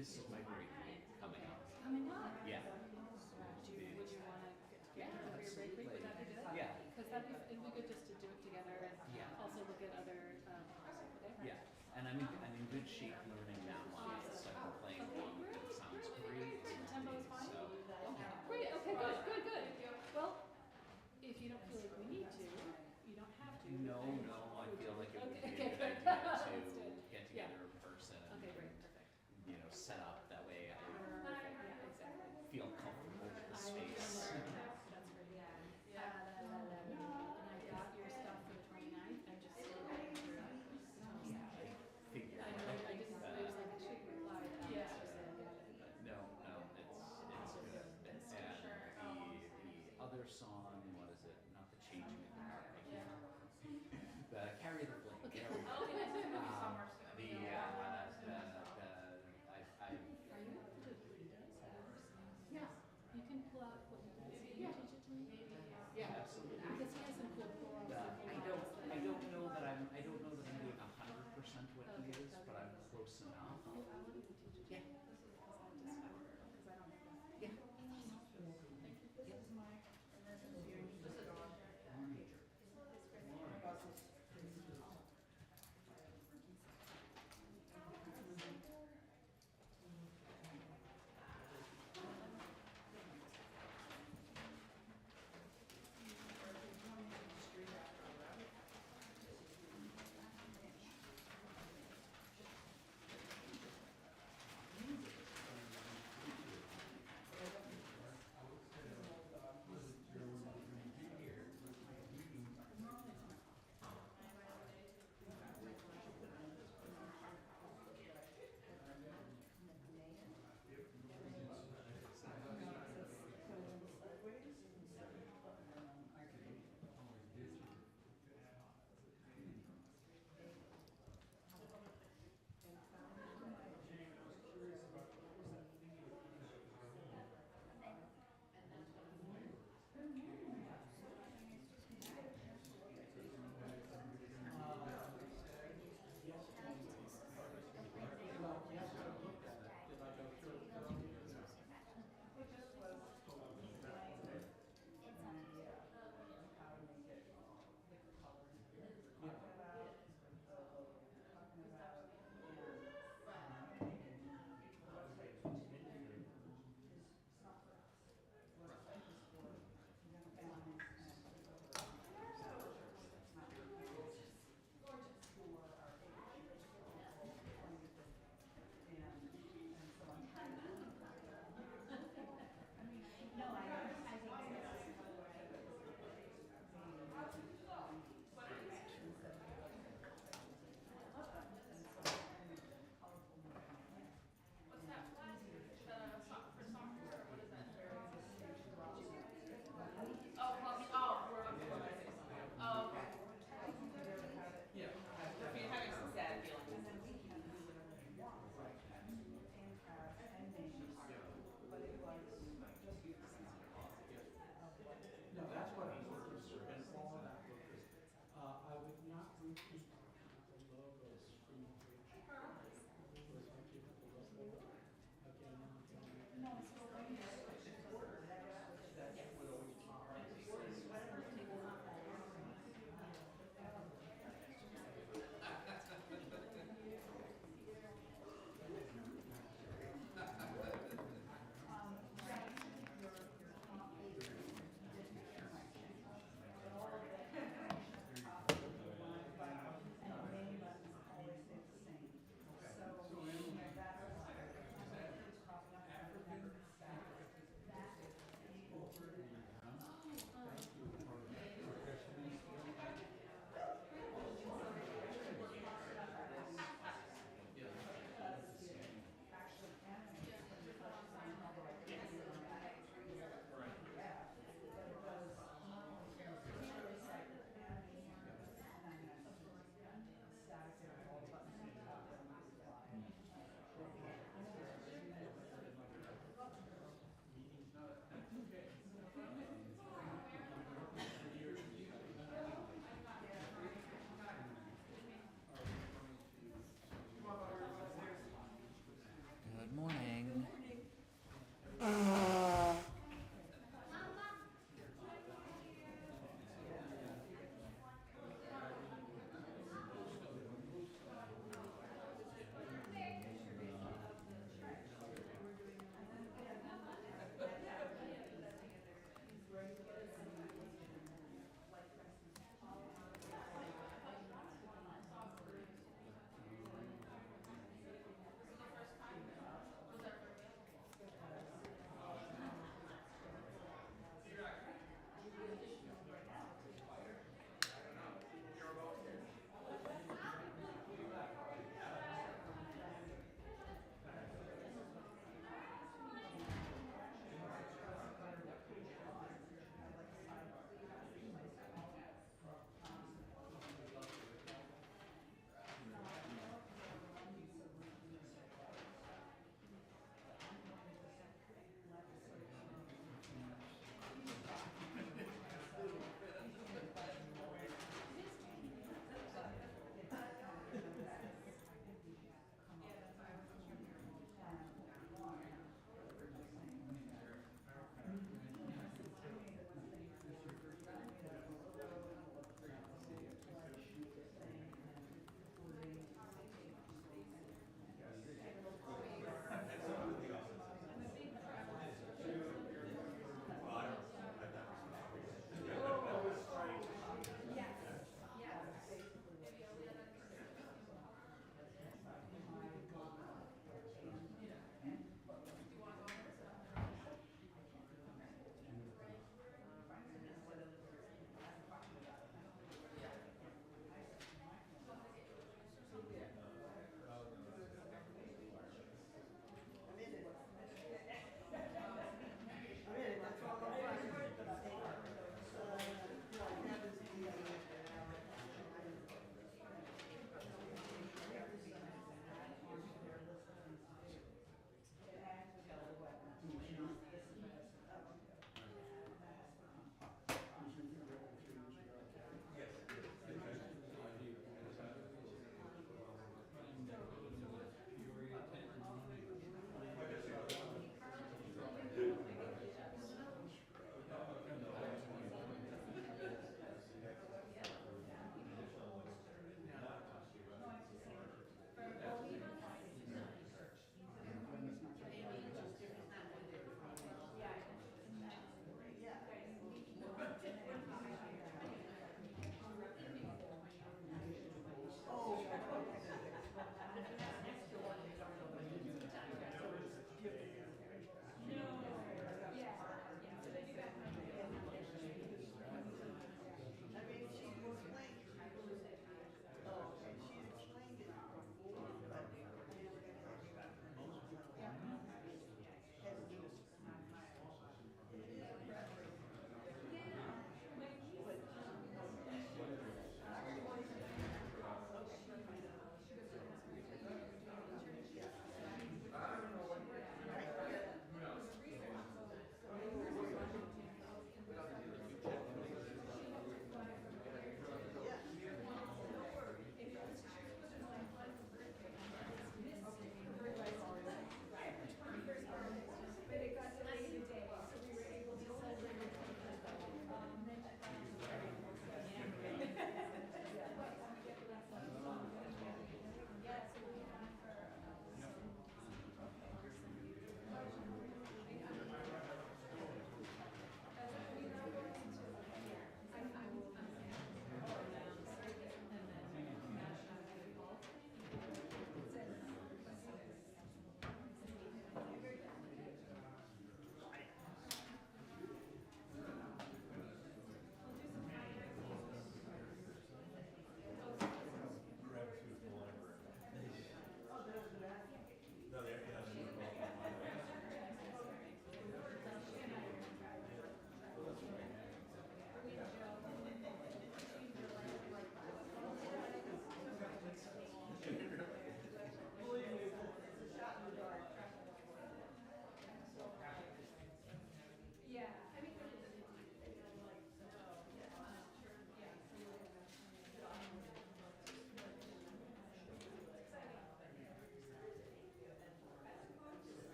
this is my break coming up. Coming up? Yeah. Would you want to get together for your break week? Would that be good? Yeah. Because it'd be good just to do it together and also look at other Yeah. And I'm in good shape learning that one. So I've been playing along with it. It sounds great. Tempo is fine? So, great, okay, good. Well, if you don't feel like we need to, you don't have to. No, I feel like it would be a Okay, good good. idea to get together in person and, Okay, great, perfect. Set up that way I Yeah, exactly. feel comfortable with the space. That's great. And I got your stuff for the 29th. I'm just still going through it. Figure. I know, I didn't, I was like, I should reply to that. Yeah. So I said, but No, it's good. And the other song, what is it? Not the Changing of the Heart. The Carry the Flame. Okay. There we go. Oh, yes. I Are you able to do Lydia's? yeah. You can pull out what you can see. Yeah. Teach it to me? Yeah, absolutely. Because he has some cool pull-ups. I don't know that I'm doing 100% what he is, but I'm close enough. Oh, I want you to teach it to me. Yeah. Because I don't know. Yeah. No, that's what I'm looking for. And all of that focus. I would not repeat the logos from the page. Was my typical logo. Again, no, it's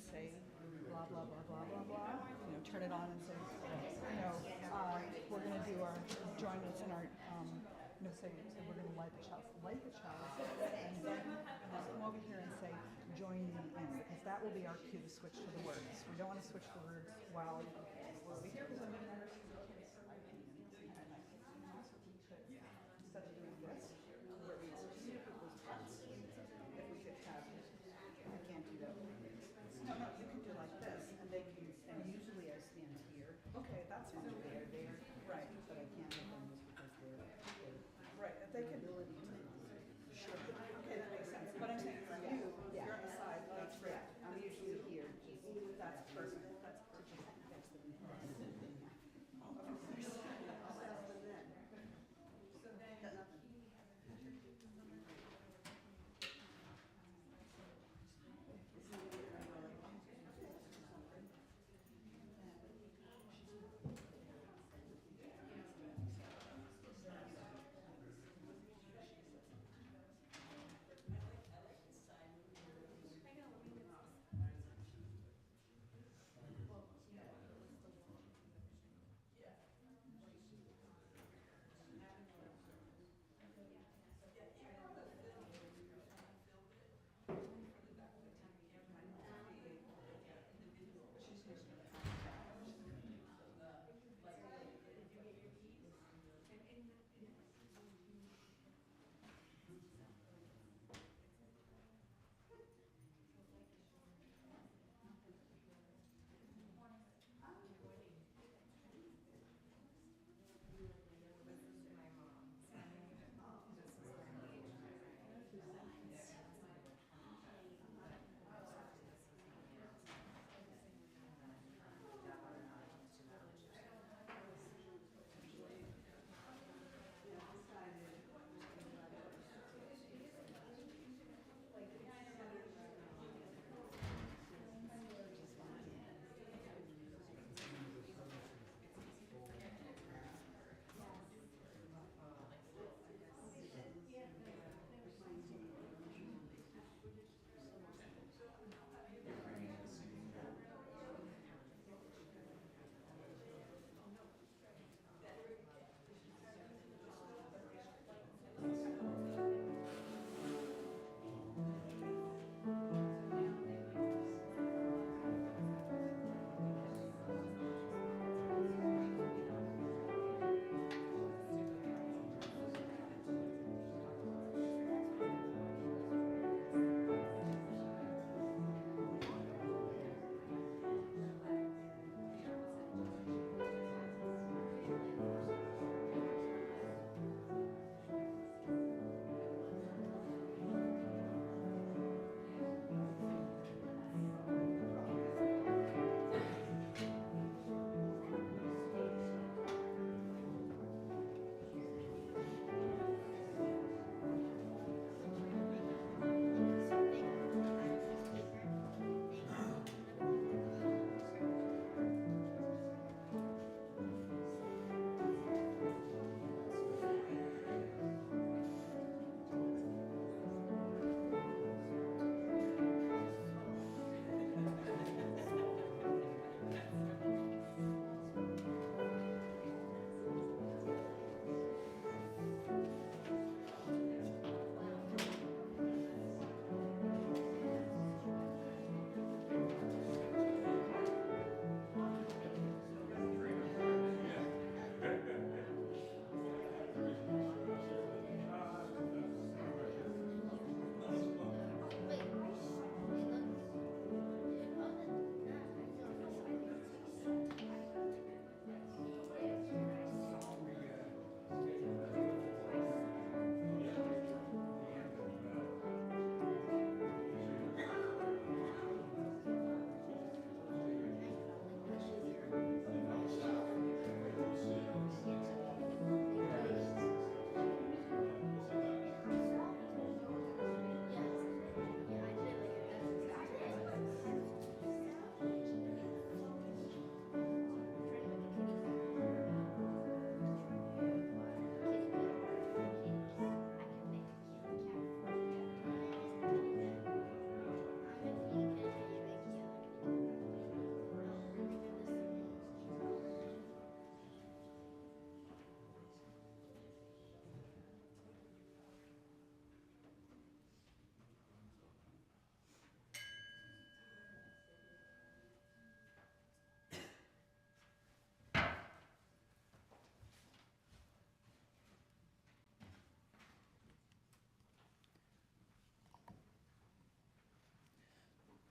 Say blah, blah, blah, blah, blah, blah, turn it on and say, we're going to do our, join us in our, say we're going to light the chalice, and then come over here and say, join me in, because that will be our cue to switch to the words. We don't want to switch the words while we're over here, because I'm going to instead of doing this, where we skip those parts, if we could have, I can't do that. No, you can do like this, and they can, and usually I stand here. Okay, that's fine. They're there, right, but I can't have them just because they're right, if they can. Sure. Okay, that makes sense. But I'm saying for you, you're on the side, that's great. I'm usually here. That's perfect. That's perfect. That's the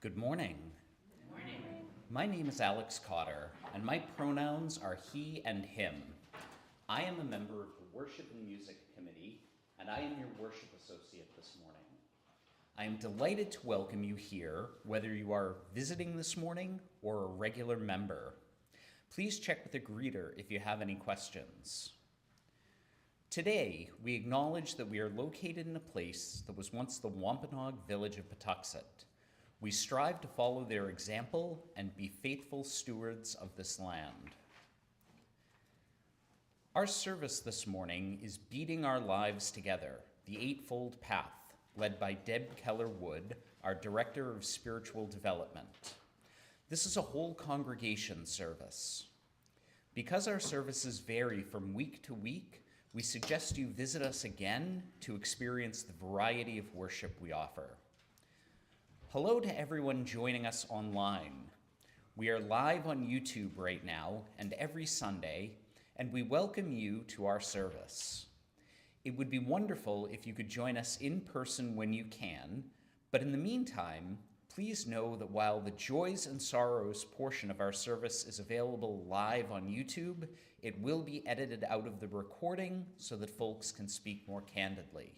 Good morning. Good morning. My name is Alex Cotter, and my pronouns are he and him. I am a member of the Worship and Music Committee, and I am your worship associate this morning. I am delighted to welcome you here, whether you are visiting this morning or a regular member. Please check with the greeter if you have any questions. Today, we acknowledge that we are located in a place that was once the Wampanoag village of Patuxet. We strive to follow their example and be faithful stewards of this land. Our service this morning is Beading Our Lives Together, the Eightfold Path, led by Deb Keller Wood, our Director of Spiritual Development. This is a whole congregation service. Because our services vary from week to week, we suggest you visit us again to experience the variety of worship we offer. Hello to everyone joining us online. We are live on YouTube right now and every Sunday, and we welcome you to our service. It would be wonderful if you could join us in person when you can, but in the meantime, please know that while the joys and sorrows portion of our service is available live on YouTube, it will be edited out of the recording so that folks can speak more candidly.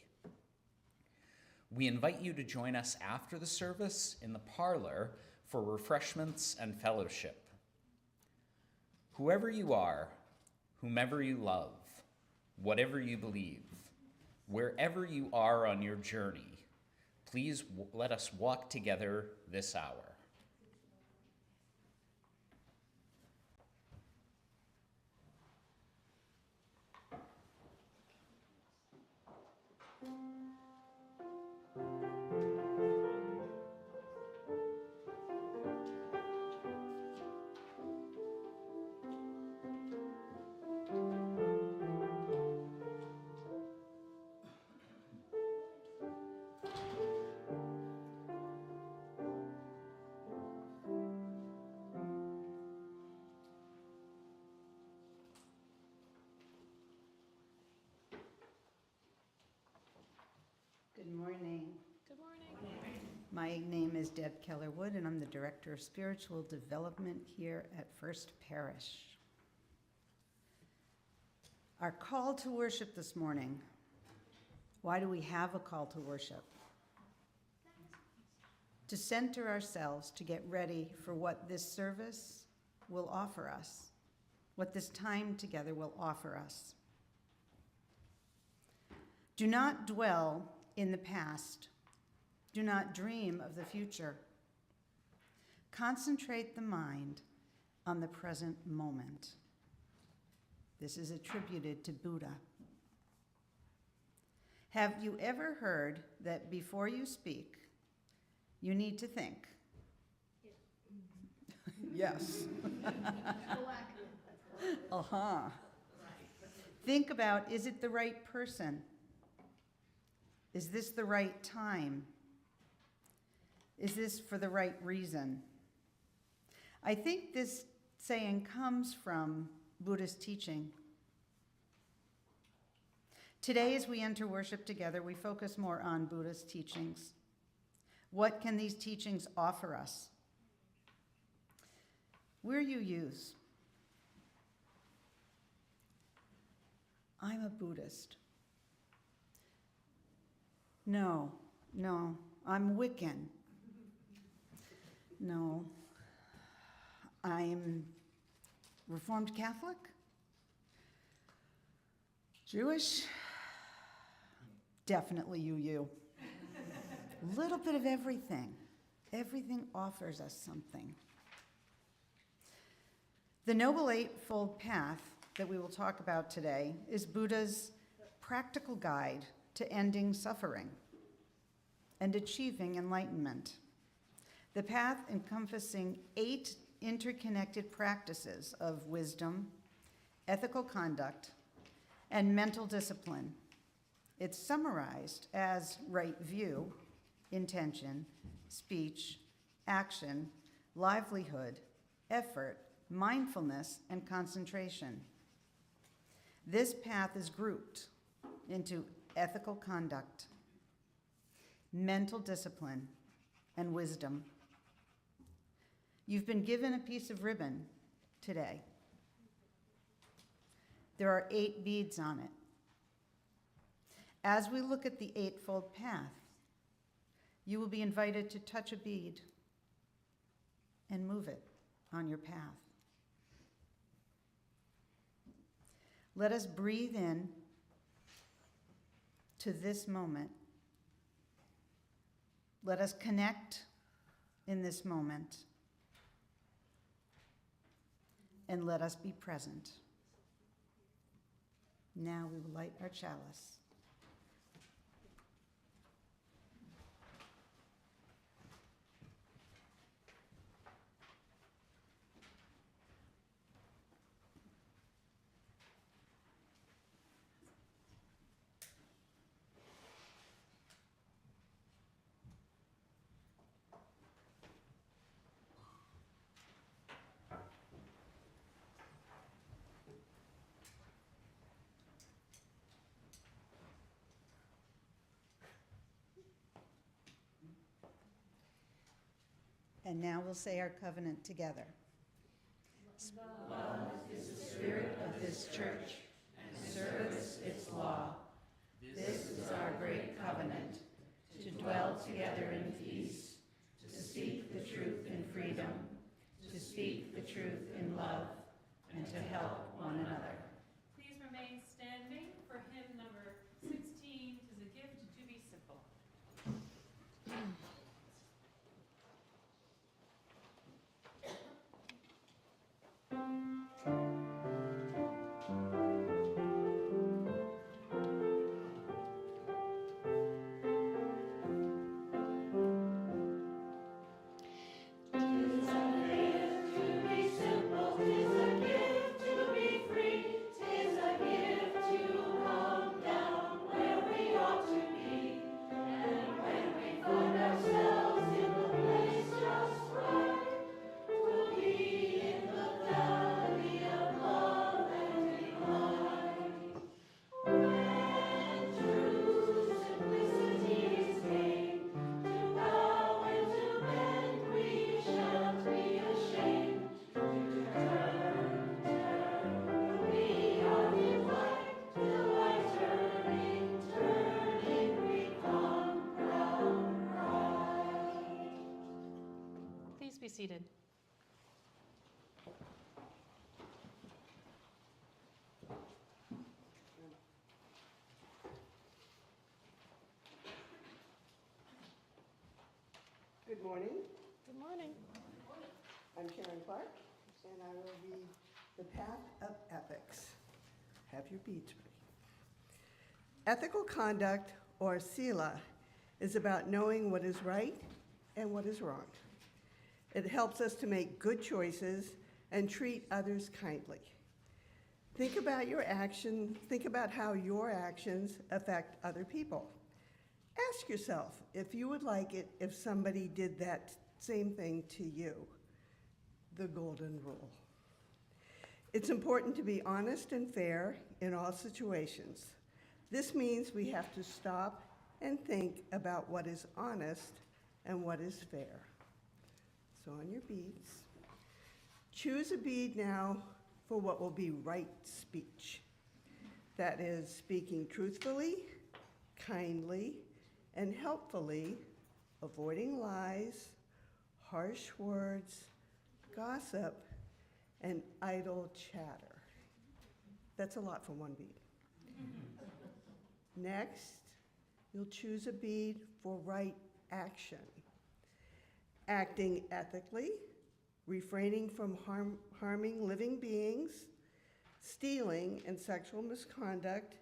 We invite you to join us after the service in the parlor for refreshments and fellowship. Whoever you are, whomever you love, whatever you believe, wherever you are on your journey, please let us walk together this hour. Good morning. Good morning. My name is Deb Keller Wood, and I'm the Director of Spiritual Development here at First Parish. Our call to worship this morning. Why do we have a call to worship? To center ourselves, to get ready for what this service will offer us, what this time together will offer us. Do not dwell in the past. Do not dream of the future. Concentrate the mind on the present moment. This is attributed to Buddha. Have you ever heard that before you speak, you need to think? Yes. Think about, is it the right person? Is this the right time? Is this for the right reason? I think this saying comes from Buddhist teaching. Today, as we enter worship together, we focus more on Buddhist teachings. What can these teachings offer us? We're UUs. I'm a Buddhist. No, I'm Wiccan. No, I'm Reformed Catholic, Jewish, definitely UU. A little bit of everything. Everything offers us something. The Noble Eightfold Path that we will talk about today is Buddha's practical guide to ending suffering and achieving enlightenment. The path encompassing 8 interconnected practices of wisdom, ethical conduct, and mental discipline. It's summarized as right view, intention, speech, action, livelihood, effort, mindfulness, and concentration. This path is grouped into ethical conduct, mental discipline, and wisdom. You've been given a piece of ribbon today. There are 8 beads on it. As we look at the eightfold path, you will be invited to touch a bead and move it on your path. Let us breathe in to this moment. Let us connect in this moment. And let us be present. Now we will light our chalice. And now we'll say our covenant together. Love is the spirit of this church, and service its law. This is our great covenant, to dwell together in peace, to speak the truth in freedom, to speak the truth in love, and to help one another. Please remain standing for hymn number 16, "'Tis a Gift to Be Simple." Please be seated. Good morning. Good morning. I'm Sharon Clark, and I will read The Path of Ethics. Have your beads ready. Ethical conduct, or sila, is about knowing what is right and what is wrong. It helps us to make good choices and treat others kindly. Think about how your actions affect other people. Ask yourself if you would like it if somebody did that same thing to you. The golden rule. It's important to be honest and fair in all situations. This means we have to stop and think about what is honest and what is fair. So on your beads, choose a bead now for what will be right speech. That is, speaking truthfully, kindly, and helpfully, avoiding lies, harsh words, gossip, and idle chatter. That's a lot for one bead. Next, you'll choose a bead for right action. Acting ethically, refraining from harming living beings, stealing and sexual misconduct,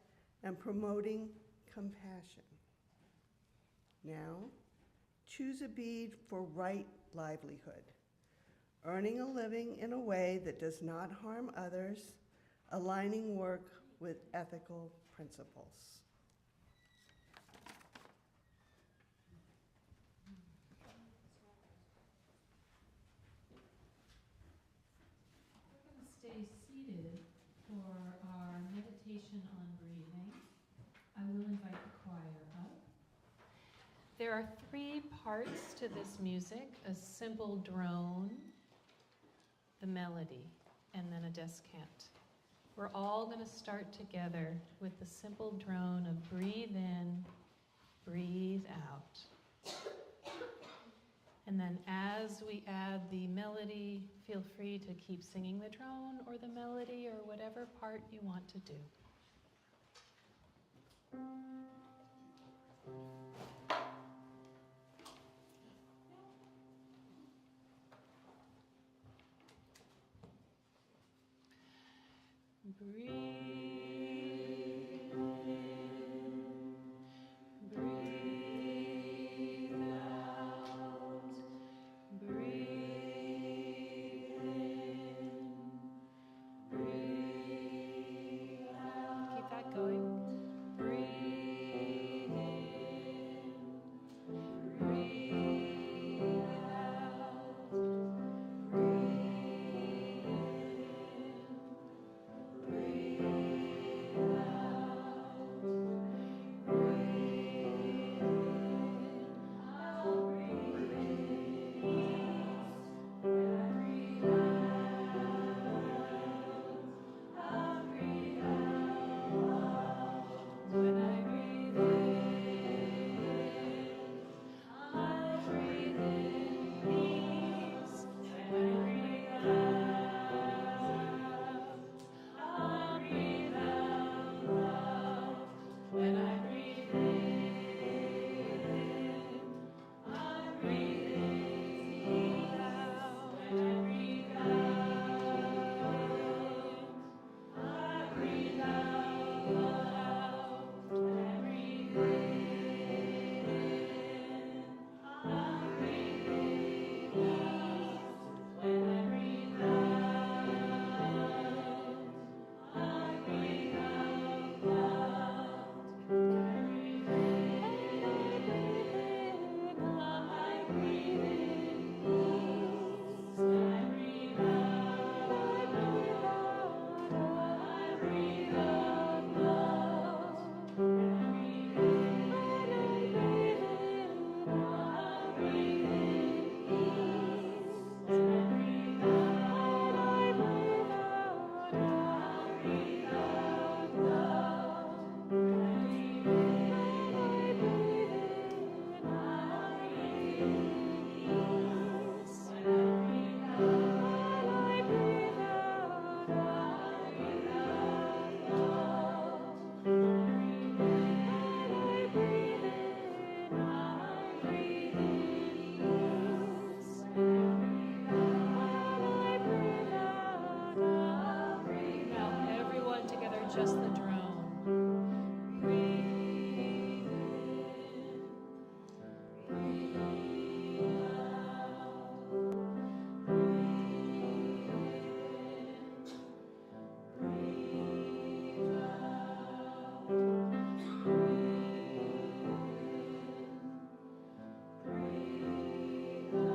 and promoting compassion. Now, choose a bead for right livelihood, earning a living in a way that does not harm others, aligning work with ethical principles. We're going to stay seated for our meditation on breathing. I will invite the choir up. There are 3 parts to this music: a simple drone, the melody, and then a descant. We're all going to start together with the simple drone of breathe in, breathe out. And then as we add the melody, feel free to keep singing the drone or the melody or whatever part you want to do. Breathe in, breathe out, breathe in, breathe out. Keep that going. Breathe in, breathe out, breathe in. Breathe just the drone. Breathe in, breathe out, breathe in, breathe out, breathe in, breathe out, breathe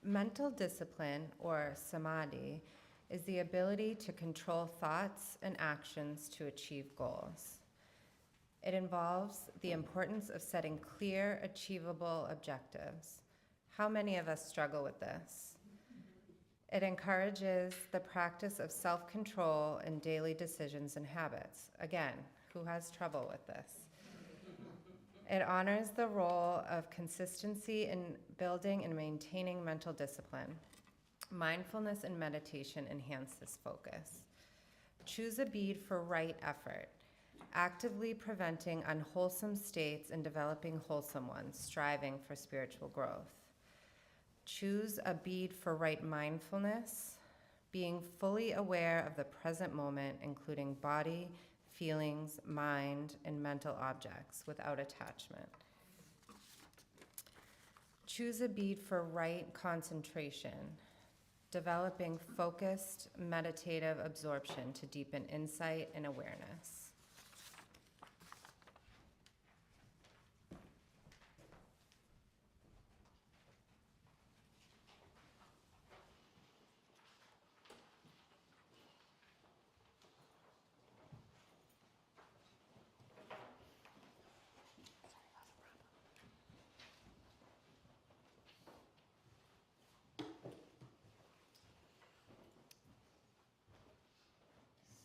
Mental discipline, or samadhi, is the ability to control thoughts and actions to achieve goals. It involves the importance of setting clear, achievable objectives. How many of us struggle with this? It encourages the practice of self-control in daily decisions and habits. Again, who has trouble with this? It honors the role of consistency in building and maintaining mental discipline. Mindfulness and meditation enhance this focus. Choose a bead for right effort, actively preventing unwholesome states and developing wholesome ones, striving for spiritual growth. Choose a bead for right mindfulness, being fully aware of the present moment, including body, feelings, mind, and mental objects without attachment. Choose a bead for right concentration, developing focused meditative absorption to deepen insight and awareness.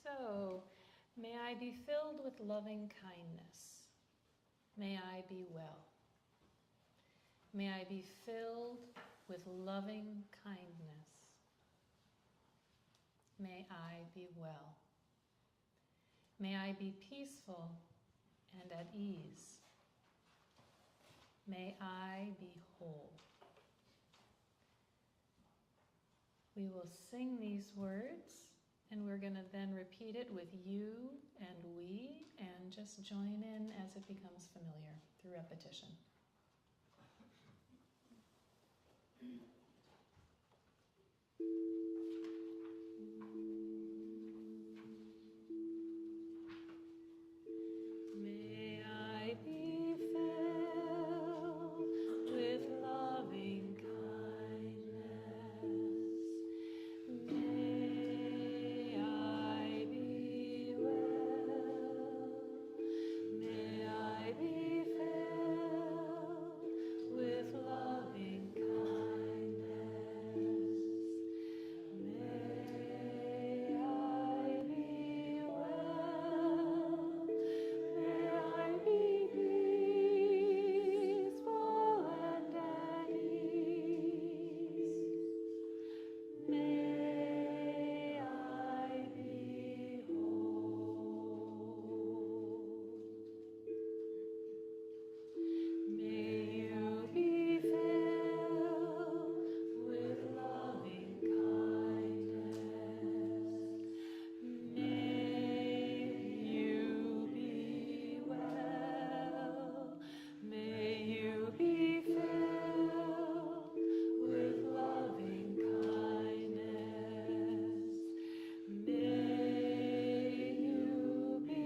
So, may I be filled with loving kindness. May I be well. May I be filled with loving kindness. May I be well. May I be peaceful and at ease. May I be whole. We will sing these words, and we're going to then repeat it with you and we, and just join in as it becomes familiar through repetition. May I be filled with loving kindness. May I be well. May I be filled with loving kindness. May I be well. May I be peaceful and at ease. May I be whole. May you be filled with loving kindness. May you be well. May you be filled with loving kindness. May you be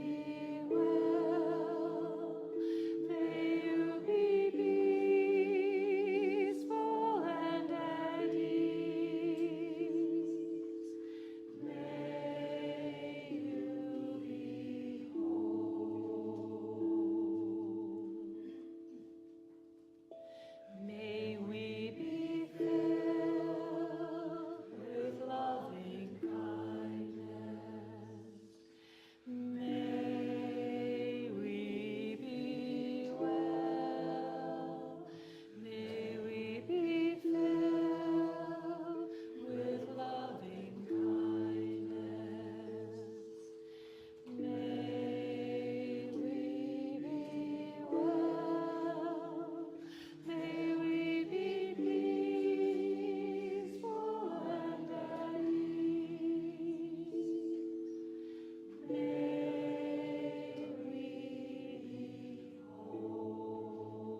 well. May you be peaceful and at ease. May you be whole. May we be filled with loving kindness. May we be well. May we be filled with loving kindness. May we be well. May we be peaceful and at ease. May we be whole.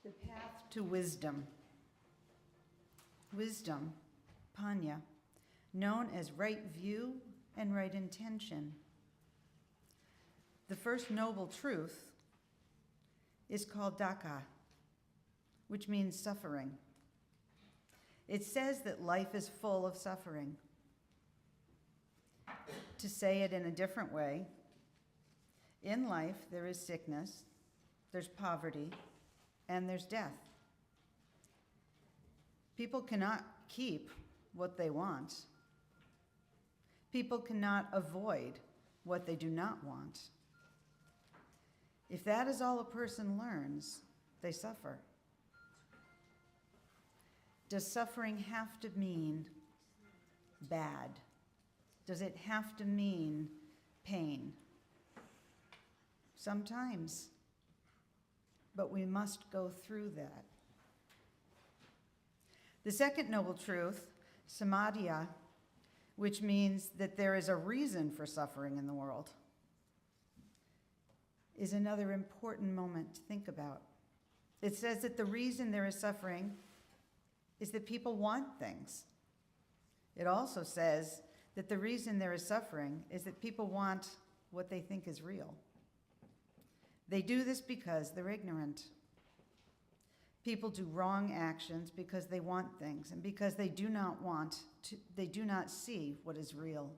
The path to wisdom. Wisdom, Panya, known as right view and right intention. The first noble truth is called Daka, which means suffering. It says that life is full of suffering. To say it in a different way, in life there is sickness, there's poverty, and there's death. People cannot keep what they want. People cannot avoid what they do not want. If that is all a person learns, they suffer. Does suffering have to mean bad? Does it have to mean pain? Sometimes, but we must go through that. The second noble truth, samadhiya, which means that there is a reason for suffering in the world, is another important moment to think about. It says that the reason there is suffering is that people want things. It also says that the reason there is suffering is that people want what they think is real. They do this because they're ignorant. People do wrong actions because they want things and because they do not see what is real.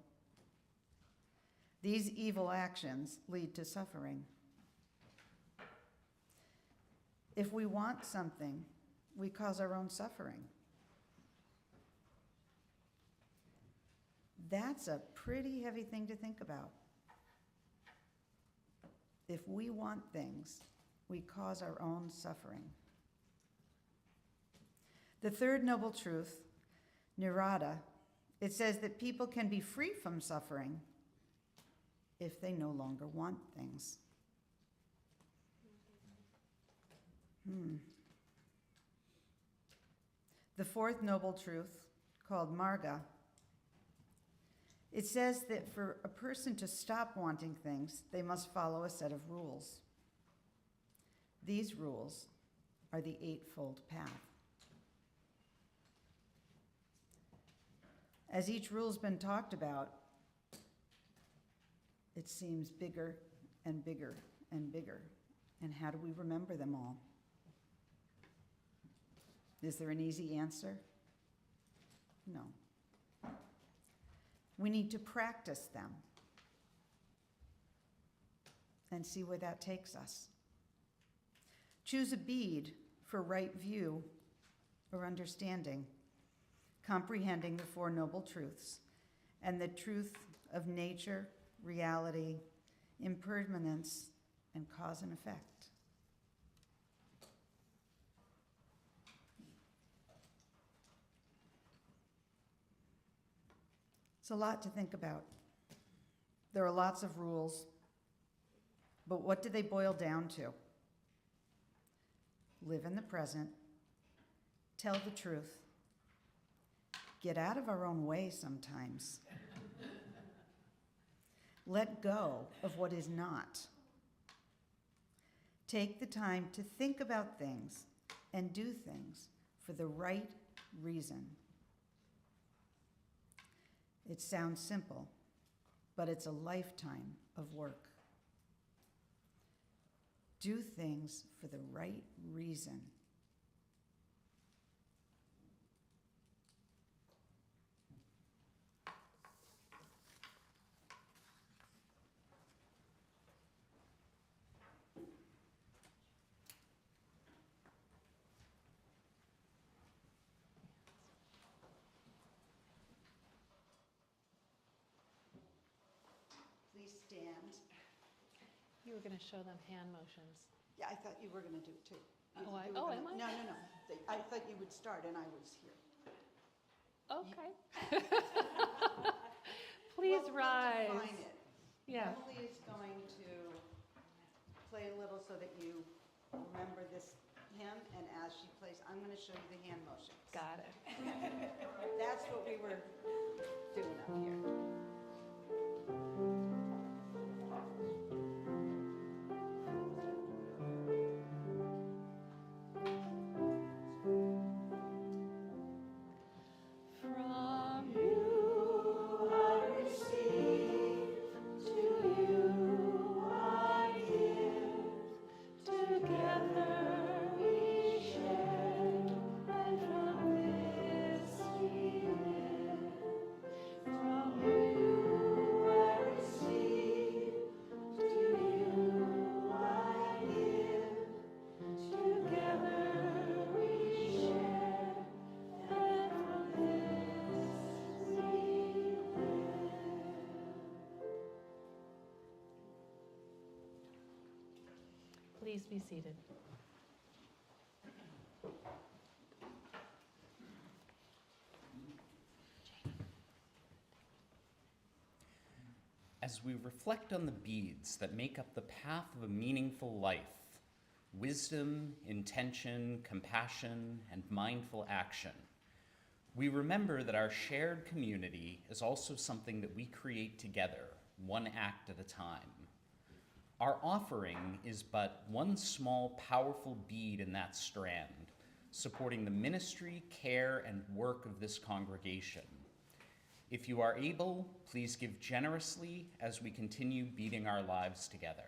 These evil actions lead to suffering. If we want something, we cause our own suffering. That's a pretty heavy thing to think about. If we want things, we cause our own suffering. The third noble truth, nirvana, it says that people can be free from suffering if they no longer want things. The fourth noble truth, called marga, it says that for a person to stop wanting things, they must follow a set of rules. These rules are the Eightfold Path. As each rule's been talked about, it seems bigger and bigger and bigger. And how do we remember them all? Is there an easy answer? No. We need to practice them and see where that takes us. Choose a bead for right view or understanding, comprehending the Four Noble Truths and the truth of nature, reality, impermanence, and cause and effect. It's a lot to think about. There are lots of rules, but what do they boil down to? Live in the present, tell the truth, get out of our own way sometimes, let go of what is not, take the time to think about things and do things for the right reason. It sounds simple, but it's a lifetime of work. Do things for the right reason. Please stand. You were going to show them hand motions. Yeah, I thought you were going to do it too. Oh, You were am I? No. I thought you would start and I was here. Okay. Please We'll rise. define it. Yeah. Emily is going to play a little so that you remember this hymn, and as she plays, I'm going to show you the hand motions. Got it. That's what we were doing up here. Please be seated. as we reflect on the beads that make up the path of a meaningful life, wisdom, intention, compassion, and mindful action, we remember that our shared community is also something that we create together, one act at a time. Our offering is but one small, powerful bead in that strand, supporting the ministry, care, and work of this congregation. If you are able, please give generously as we continue beading our lives together.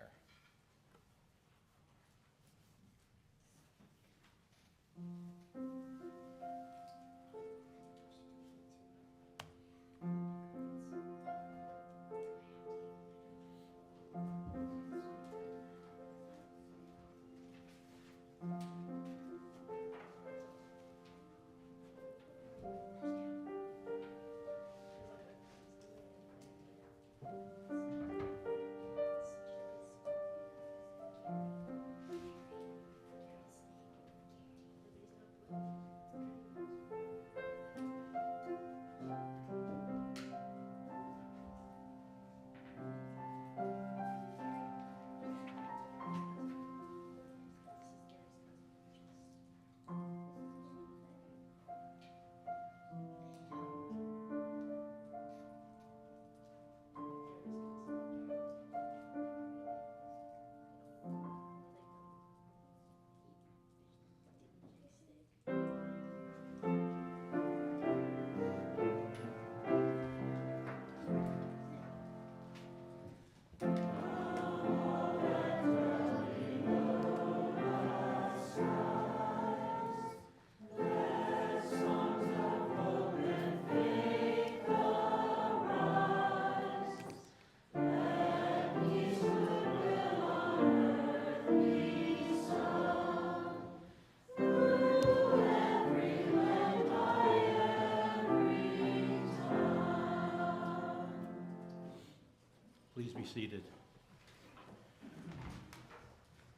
Please be seated.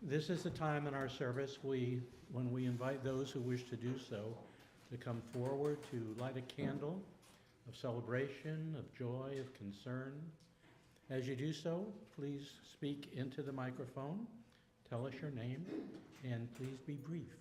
This is the time in our service when we invite those who wish to do so to come forward to light a candle of celebration, of joy, of concern. As you do so, please speak into the microphone, tell us your name, and please be brief.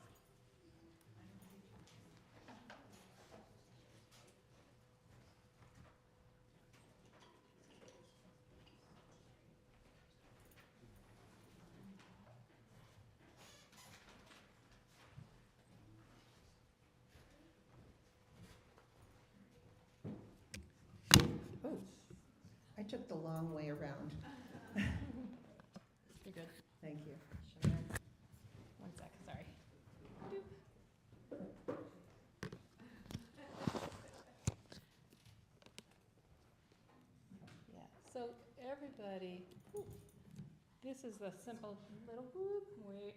Oh, I took the long way around. You're good. Thank you. Sure. One sec, sorry. Yeah, so everybody, this is the simple little whoop, wait.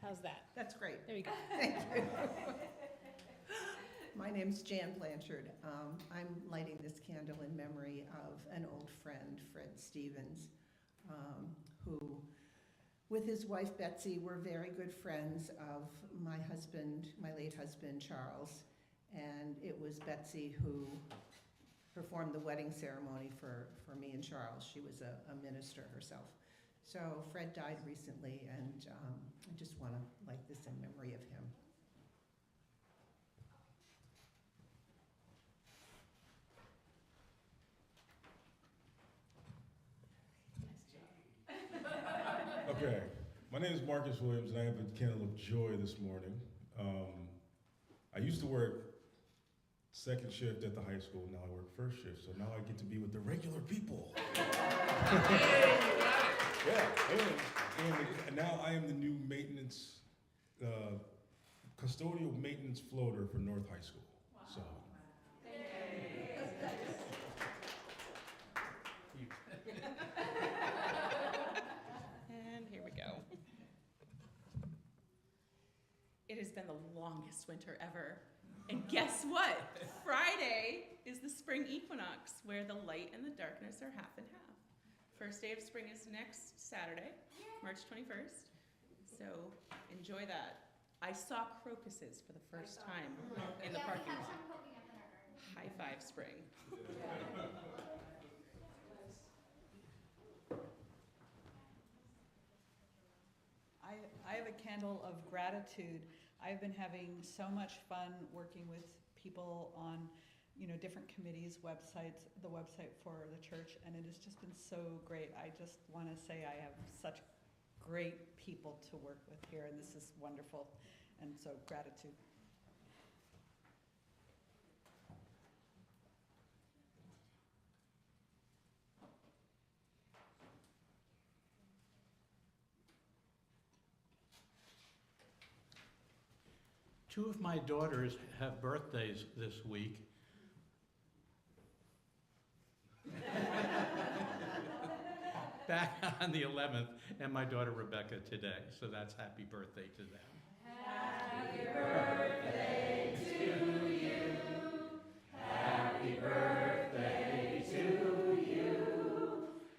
How's that? That's great. There you go. Thank you. My name's Jan Blanchard. I'm lighting this candle in memory of an old friend, Fred Stevens, who, with his wife Betsy, were very good friends of my husband, my late husband, Charles. And it was Betsy who performed the wedding ceremony for me and Charles. She was a minister herself. So Fred died recently, and I just want to light this in memory of him. Okay, my name is Marcus Williams, and I have a candle of joy this morning. I used to work second shift at the high school. Now I work first shift, so now I get to be with the regular people. Yeah, and now I am the new maintenance, custodial maintenance floater for North High School. Wow. So. And here we go. It has been the longest winter ever. And guess what? Friday is the spring equinox, where the light and the darkness are half and half. First day of spring is next Saturday, March 21st. So enjoy that. I saw crocuses for the first time in the parking lot. high five spring. I have a candle of gratitude. I've been having so much fun working with people on, different committees, websites, the website for the church, and it has just been so great. I just want to say I have such great people to work with here, and this is wonderful, and so gratitude. Two of my daughters have birthdays this week. Back on the 11th, and my daughter Rebecca today, so that's happy birthday to them. Happy birthday to you. Happy birthday to you.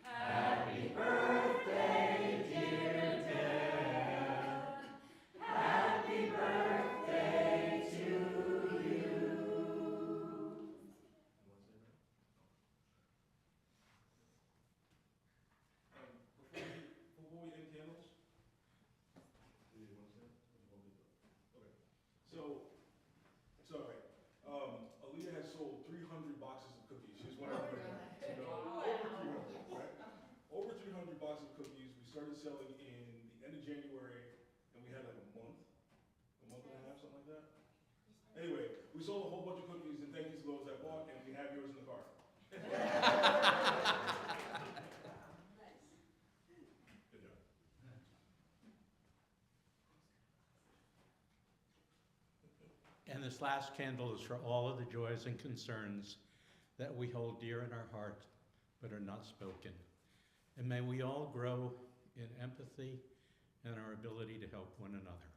Happy birthday, dear Deb. Happy birthday to you. Before we end candles, so, sorry, Aaliyah has sold 300 boxes of cookies. She's one of the, over 300, right? Over 300 boxes of cookies. We started selling in the end of January, and we had like a month and a half, something like that. Anyway, we sold a whole bunch of cookies, and thank you to those that bought, and we have yours in the car. Good job. And this last candle is for all of the joys and concerns that we hold dear in our heart but are not spoken. And may we all grow in empathy and our ability to help one another.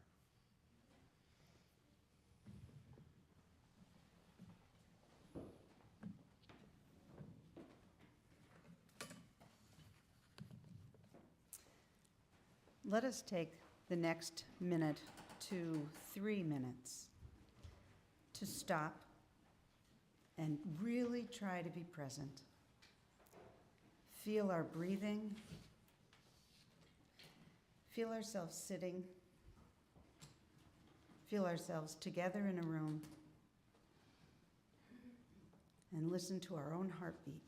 Let us take the next minute to 3 minutes to stop and really try to be present. Feel our breathing. Feel ourselves sitting. Feel ourselves together in a room. And listen to our own heartbeat.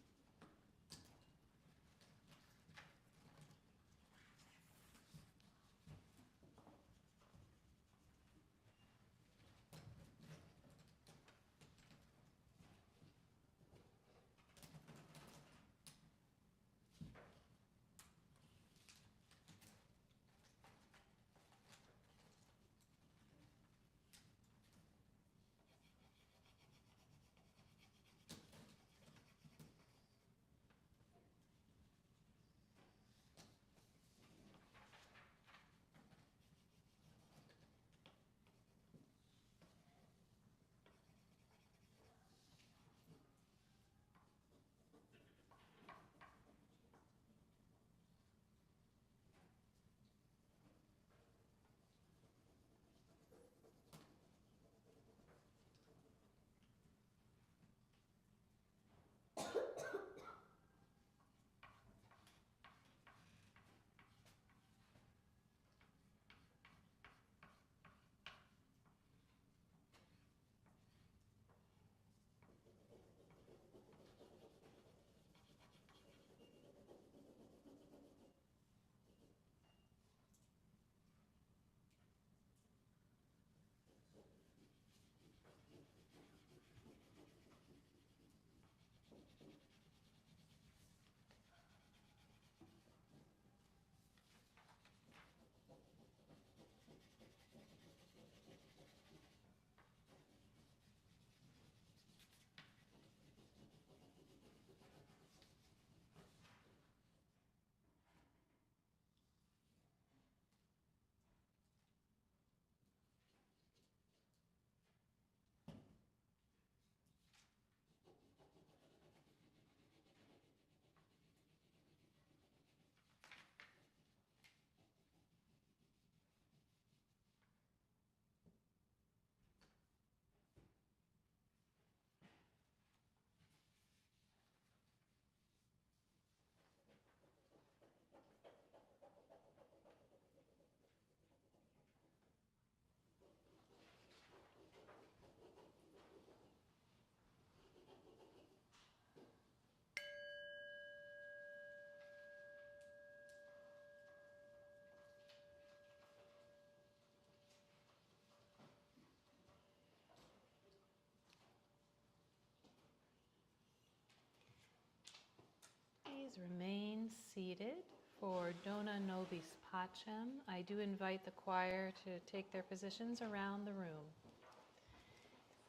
please remain seated for Dona Nobis Pacem. I do invite the choir to take their positions around the room.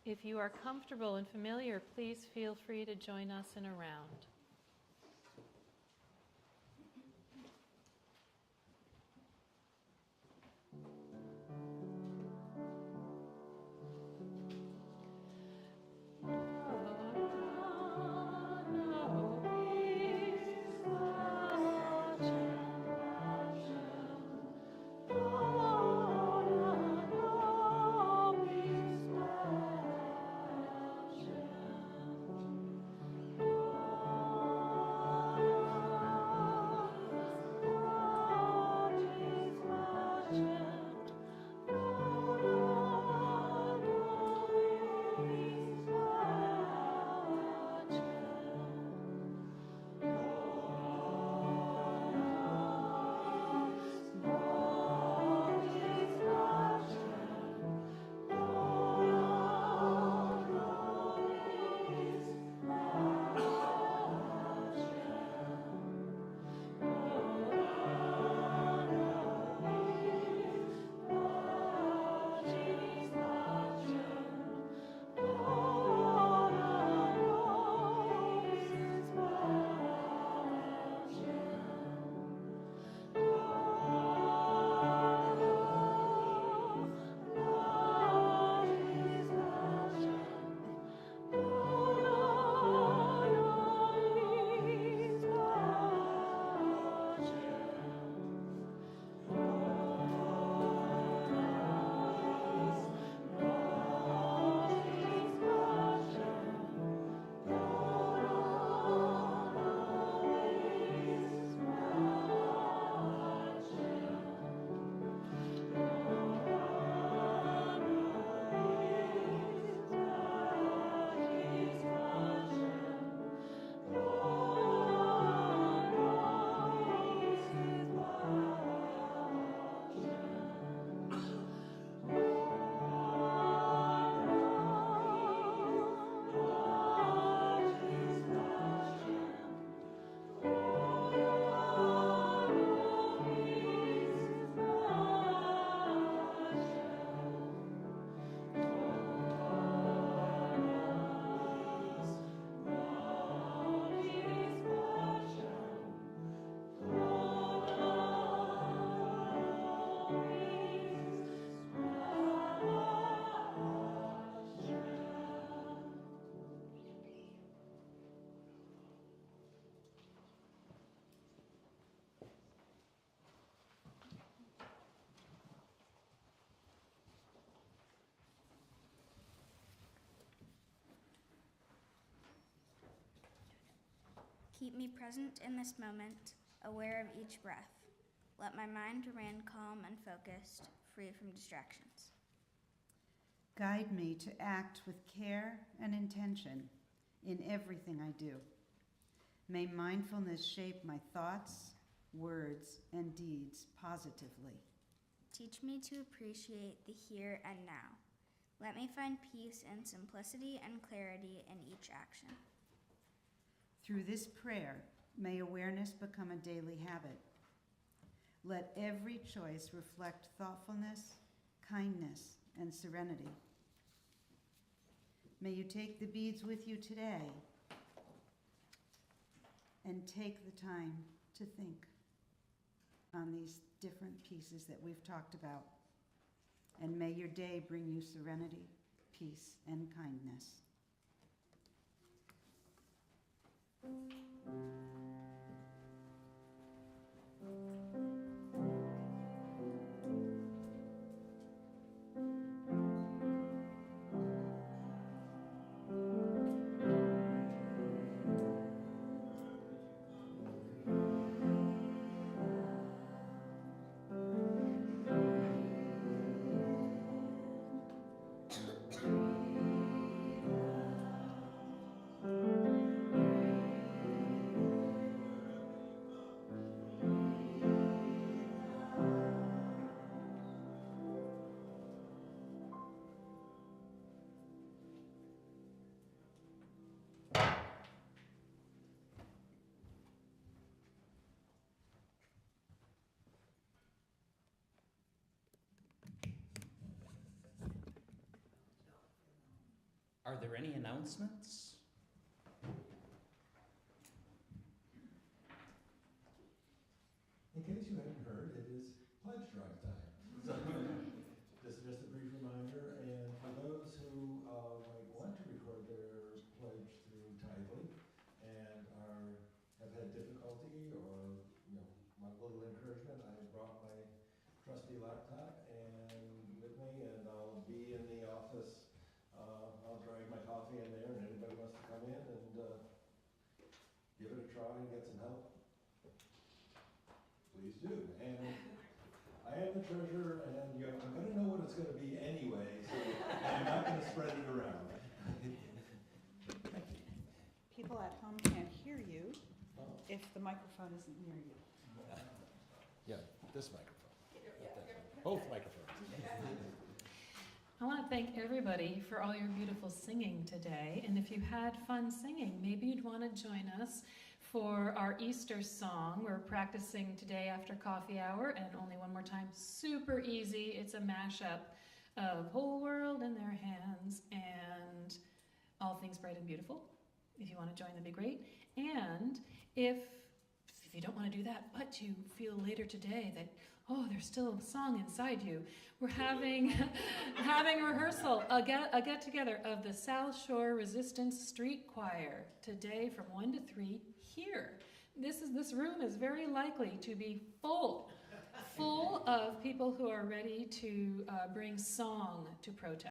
If you are comfortable and familiar, please feel free to join us in a round. Keep me present in this moment, aware of each breath. Let my mind remain calm and focused, free from distractions. Guide me to act with care and intention in everything I do. May mindfulness shape my thoughts, words, and deeds positively. Teach me to appreciate the here and now. Let me find peace and simplicity and clarity in each action. Through this prayer, may awareness become a daily habit. Let every choice reflect thoughtfulness, kindness, and serenity. May you take the beads with you today and take the time to think on these different pieces that we've talked about. And may your day bring you serenity, peace, and kindness. Are there any announcements? In case you haven't heard, it is pledge drive time. So, just a brief reminder, and for those who might want to record their pledge through Tidely and have had difficulty or want a little encouragement, I brought my trusty laptop with me, and I'll be in the office. I'll drag my coffee in there, and anybody wants to come in and give it a try and get some help, please do. And I am the treasurer, and I'm going to know what it's going to be anyway, so I'm not going to spread it around. People at home can't hear you if the microphone isn't near you. Yeah, this microphone. Not that one. Both microphones. I want to thank everybody for all your beautiful singing today. And if you had fun singing, maybe you'd want to join us for our Easter song. We're practicing today after coffee hour, and only one more time. Super easy. It's a mashup of Whole World in Their Hands and All Things Bright and Beautiful. If you want to join, that'd be great. And if you don't want to do that, but you feel later today that, oh, there's still a song inside you, we're having a rehearsal, a get together of the South Shore Resistance Street Choir today from 1 to 3 here. This room is very likely to be full of people who are ready to bring song to protest.